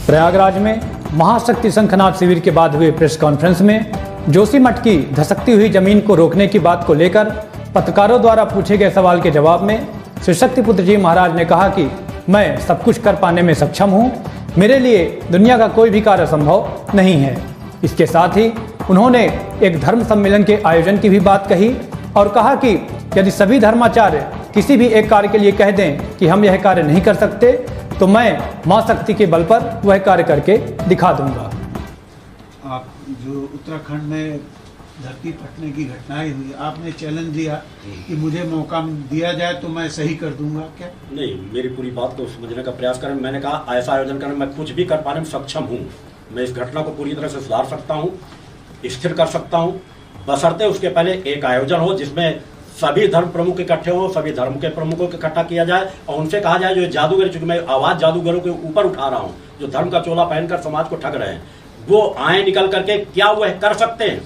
प्रयागराज में महाशक्ति शंखनाद शिविर के बाद हुए प्रेस कॉन्फ्रेंस में जोशीमठ की धसकती हुई जमीन को रोकने की बात को लेकर पत्रकारों द्वारा पूछे गए सवाल के जवाब में श्री शक्तिपुत्र जी महाराज ने कहा कि मैं सब कुछ कर पाने में सक्षम हूँ, मेरे लिए दुनिया का कोई भी कार्य संभव नहीं है। इसके साथ ही उन्होंने एक धर्म सम्मेलन के आयोजन की भी बात कही और कहा कि यदि सभी धर्माचार्य किसी भी एक कार्य के लिए कह दें कि हम यह कार्य नहीं कर सकते तो मैं मां शक्ति के बल पर वह कार्य करके दिखा दूंगा। आप जो उत्तराखंड में धरती फटने की घटनाएं हुई, आपने चैलेंज दिया कि मुझे मौका दिया जाए तो मैं सही कर दूंगा, क्या? नहीं, मेरी पूरी बात को समझने का प्रयास करें। मैंने कहा ऐसा आयोजन करने में कुछ भी कर पाने में सक्षम हूँ। मैं इस घटना को पूरी तरह से सुधार सकता हूँ, स्थिर कर सकता हूँ, बशर्ते उसके पहले एक आयोजन हो जिसमें सभी धर्म प्रमुख इकट्ठे हो, सभी धर्म के प्रमुखों को इकट्ठा किया जाए और उनसे कहा जाए जो जादूगर, चूंकि मैं आवाज जादूगरों के ऊपर उठा रहा हूँ, जो धर्म का चोला पहनकर समाज को ठग रहे हैं, वो आए निकल करके क्या वह कर सकते हैं।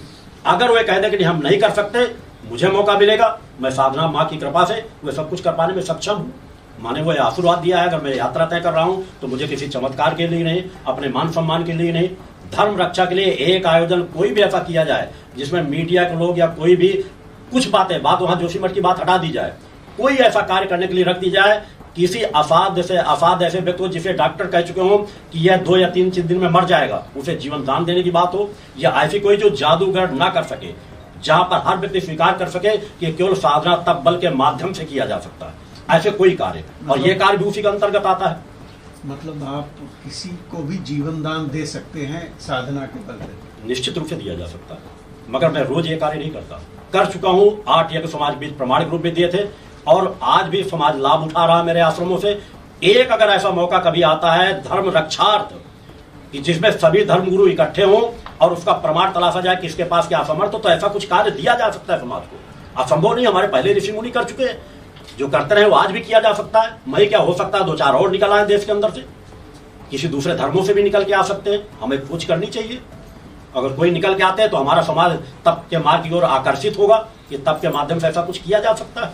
अगर वह कह दे कि हम नहीं कर सकते, मुझे मौका मिलेगा, मैं साधना माँ की कृपा से वह सब कुछ कर पाने में सक्षम हूँ। माने वो आशीर्वाद दिया है। अगर मैं यात्रा तय कर रहा हूँ तो मुझे किसी चमत्कार के लिए नहीं, अपने मान सम्मान के लिए नहीं, धर्म रक्षा के लिए एक आयोजन कोई भी ऐसा किया जाए जिसमें मीडिया के लोग या कोई भी कुछ बात वहां जोशीमठ की बात हटा दी जाए, कोई ऐसा कार्य करने के लिए रख दी जाए किसी असाध्य ऐसे व्यक्ति को जिसे डॉक्टर कह चुके हो कि यह 2 या 3 दिन में मर जाएगा, उसे जीवन दान देने की बात हो, या ऐसी कोई जो जादूगर ना कर सके, जहां पर हर व्यक्ति स्वीकार कर सके कि केवल साधना तप बल के माध्यम से किया जा सकता है, ऐसे कोई कार्य, और ये कार्य भी उसी के अंतर्गत आता है। मतलब आप किसी को भी जीवन दान दे सकते हैं साधना के बल पे? निश्चित रूप से दिया जा सकता है, मगर मैं रोज ये कार्य नहीं करता। कर चुका हूं, 8 यज्ञ समाज बीच प्रमाणिक रूप में दिए थे और आज भी समाज लाभ उठा रहा है मेरे आश्रमों से। एक अगर ऐसा मौका कभी आता है धर्म रक्षार्थ कि जिसमें सभी धर्मगुरु इकट्ठे हों और उसका प्रमाण तलाशा जाए किसके पास क्या असमर्थ हो, तो ऐसा कुछ कार्य दिया जा सकता है समाज को। असंभव नहीं, हमारे पहले ऋषि मुनि कर चुके हैं, जो करते रहे वो आज भी किया जा सकता है। मैं क्या हो सकता है 2-4 और निकल आए देश के अंदर से, किसी दूसरे धर्मों से भी निकल के आ सकते हैं, हमें खोज करनी चाहिए। अगर कोई निकल के आते हैं तो हमारा समाज तप के मार्ग की ओर आकर्षित होगा कि तप के माध्यम से ऐसा कुछ किया जा सकता है।